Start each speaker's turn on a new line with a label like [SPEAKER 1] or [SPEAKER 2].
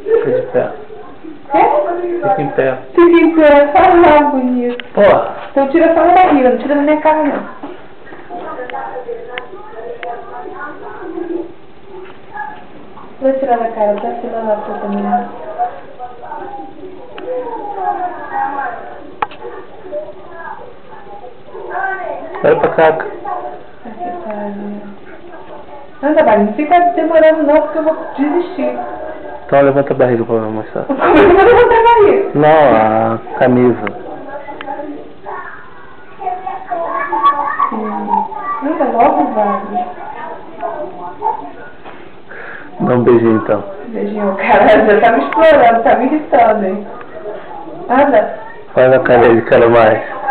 [SPEAKER 1] Fica de pé. Fica em pé.
[SPEAKER 2] Fica em pé. Ah, bonito.
[SPEAKER 1] Porra.
[SPEAKER 2] Então tira só na barriga, não tira na minha cara não. Vou tirar da cara, tá filando a puta também.
[SPEAKER 1] Olha pra cá.
[SPEAKER 2] Anda, Bari, não fica demorando não, porque eu vou desistir.
[SPEAKER 1] Então levanta a barriga pra eu mostrar.
[SPEAKER 2] Como é que eu vou levantar a barriga?
[SPEAKER 1] Não, a camisa.
[SPEAKER 2] Anda logo, Bari.
[SPEAKER 1] Dá um beijinho então.
[SPEAKER 2] Beijinho, caralho, já tá me explorando, tá me irritando, hein? Anda.
[SPEAKER 1] Faz a cara de cara mais.